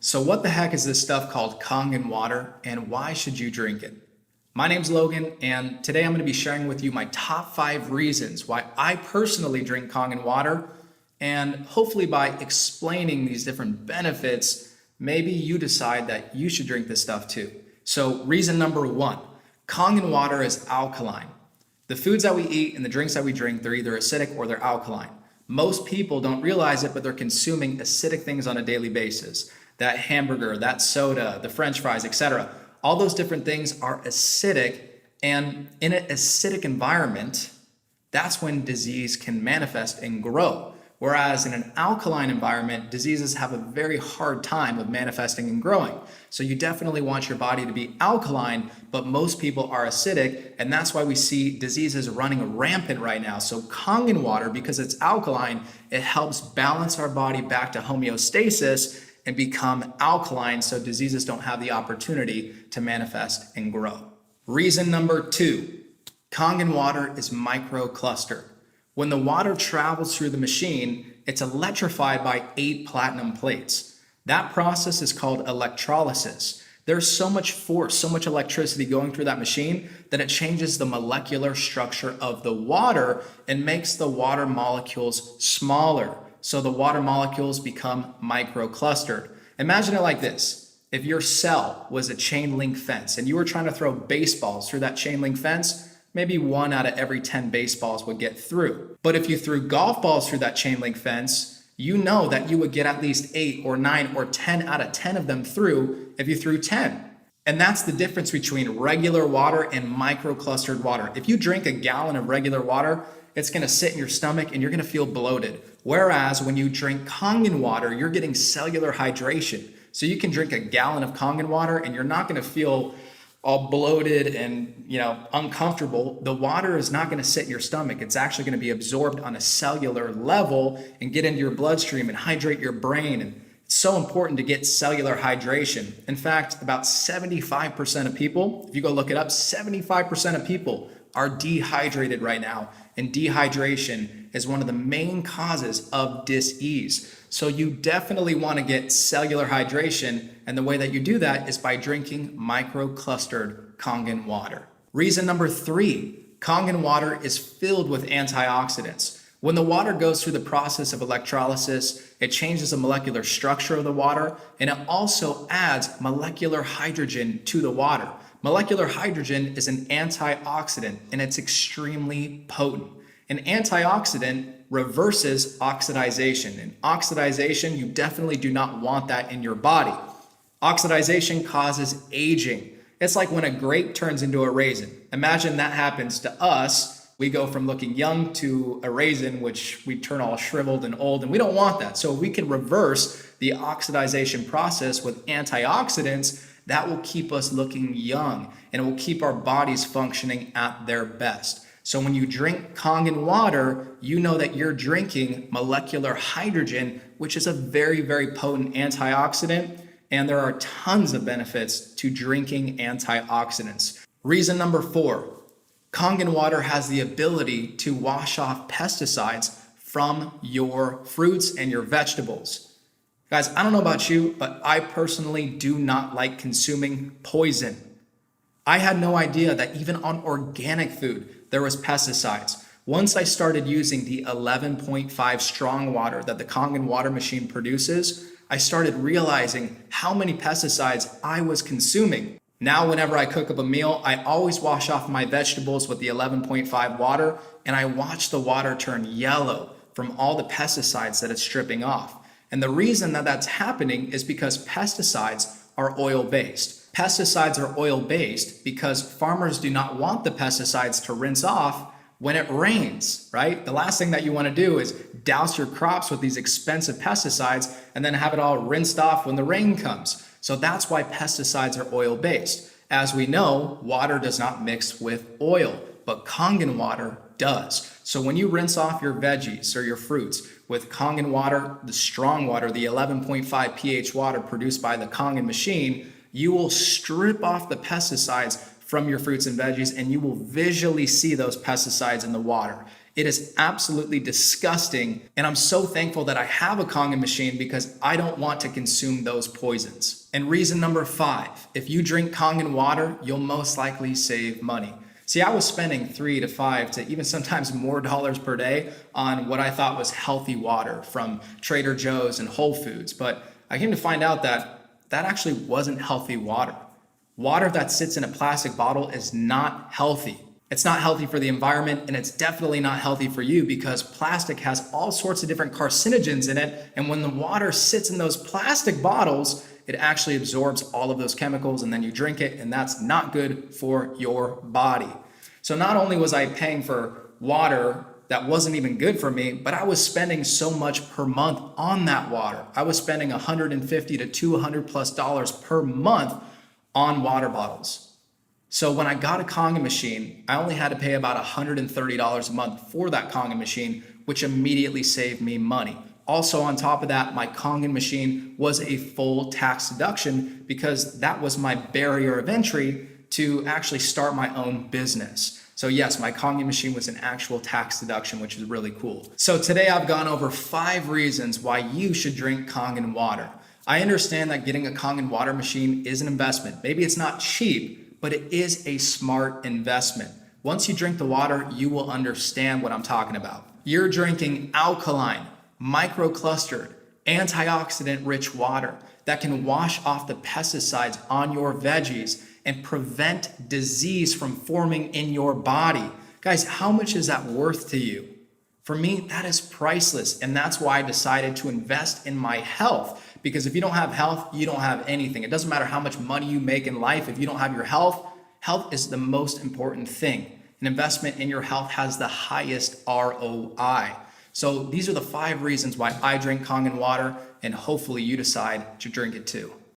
So what the heck is this stuff called Kangen water, and why should you drink it? My name's Logan, and today I'm going to be sharing with you my top 5 reasons why I personally drink Kangen water, and hopefully by explaining these different benefits, maybe you decide that you should drink this stuff too. So reason number 1, Kangen water is alkaline. The foods that we eat and the drinks that we drink, they're either acidic or they're alkaline. Most people don't realize it, but they're consuming acidic things on a daily basis. That hamburger, that soda, the French fries, etc. All those different things are acidic, and in an acidic environment, that's when disease can manifest and grow. Whereas in an alkaline environment, diseases have a very hard time of manifesting and growing. So you definitely want your body to be alkaline, but most people are acidic, and that's why we see diseases running rampant right now. So Kangen water, because it's alkaline, it helps balance our body back to homeostasis and become alkaline so diseases don't have the opportunity to manifest and grow. Reason number 2, Kangen water is microclustered. When the water travels through the machine, it's electrified by 8 platinum plates. That process is called electrolysis. There's so much force, so much electricity going through that machine that it changes the molecular structure of the water and makes the water molecules smaller. So the water molecules become microclustered. Imagine it like this. If your cell was a chain link fence and you were trying to throw baseballs through that chain link fence, maybe 1 out of every 10 baseballs would get through. But if you threw golf balls through that chain link fence, you know that you would get at least 8 or 9 or 10 out of 10 of them through if you threw 10. And that's the difference between regular water and microclustered water. If you drink a gallon of regular water, it's going to sit in your stomach and you're going to feel bloated. Whereas when you drink Kangen water, you're getting cellular hydration. So you can drink a gallon of Kangen water and you're not going to feel all bloated and uncomfortable. The water is not going to sit in your stomach. It's actually going to be absorbed on a cellular level and get into your bloodstream and hydrate your brain. And it's so important to get cellular hydration. In fact, about 75% of people, if you go look it up, 75% of people are dehydrated right now. And dehydration is one of the main causes of dis-ease. So you definitely want to get cellular hydration, and the way that you do that is by drinking microclustered Kangen water. Reason number 3, Kangen water is filled with antioxidants. When the water goes through the process of electrolysis, it changes the molecular structure of the water, and it also adds molecular hydrogen to the water. Molecular hydrogen is an antioxidant, and it's extremely potent. An antioxidant reverses oxidization. And oxidization, you definitely do not want that in your body. Oxidization causes aging. It's like when a grape turns into a raisin. Imagine that happens to us. We go from looking young to a raisin, which we turn all shriveled and old, and we don't want that. So we can reverse the oxidization process with antioxidants. That will keep us looking young, and it will keep our bodies functioning at their best. So when you drink Kangen water, you know that you're drinking molecular hydrogen, which is a very, very potent antioxidant. And there are tons of benefits to drinking antioxidants. Reason number 4, Kangen water has the ability to wash off pesticides from your fruits and your vegetables. Guys, I don't know about you, but I personally do not like consuming poison. I had no idea that even on organic food, there was pesticides. Once I started using the 11.5 strong water that the Kangen water machine produces, I started realizing how many pesticides I was consuming. Now, whenever I cook up a meal, I always wash off my vegetables with the 11.5 water, and I watch the water turn yellow from all the pesticides that it's stripping off. And the reason that that's happening is because pesticides are oil-based. Pesticides are oil-based because farmers do not want the pesticides to rinse off when it rains, right? The last thing that you want to do is douse your crops with these expensive pesticides and then have it all rinsed off when the rain comes. So that's why pesticides are oil-based. As we know, water does not mix with oil, but Kangen water does. So when you rinse off your veggies or your fruits with Kangen water, the strong water, the 11.5 pH water produced by the Kangen machine, you will strip off the pesticides from your fruits and veggies, and you will visually see those pesticides in the water. It is absolutely disgusting, and I'm so thankful that I have a Kangen machine because I don't want to consume those poisons. And reason number 5, if you drink Kangen water, you'll most likely save money. See, I was spending $3 to $5 to even sometimes more dollars per day on what I thought was healthy water from Trader Joe's and Whole Foods, but I came to find out that that actually wasn't healthy water. Water that sits in a plastic bottle is not healthy. It's not healthy for the environment, and it's definitely not healthy for you because plastic has all sorts of different carcinogens in it, and when the water sits in those plastic bottles, it actually absorbs all of those chemicals, and then you drink it, and that's not good for your body. So not only was I paying for water that wasn't even good for me, but I was spending so much per month on that water. I was spending $150 to $200+ per month on water bottles. So when I got a Kangen machine, I only had to pay about $130 a month for that Kangen machine, which immediately saved me money. Also on top of that, my Kangen machine was a full tax deduction because that was my barrier of entry to actually start my own business. So yes, my Kangen machine was an actual tax deduction, which is really cool. So today I've gone over 5 reasons why you should drink Kangen water. I understand that getting a Kangen water machine is an investment. Maybe it's not cheap, but it is a smart investment. Once you drink the water, you will understand what I'm talking about. You're drinking alkaline, microclustered, antioxidant-rich water that can wash off the pesticides on your veggies and prevent disease from forming in your body. Guys, how much is that worth to you? For me, that is priceless, and that's why I decided to invest in my health. Because if you don't have health, you don't have anything. It doesn't matter how much money you make in life. If you don't have your health, health is the most important thing. An investment in your health has the highest ROI. So these are the 5 reasons why I drink Kangen water, and hopefully you decide to drink it too.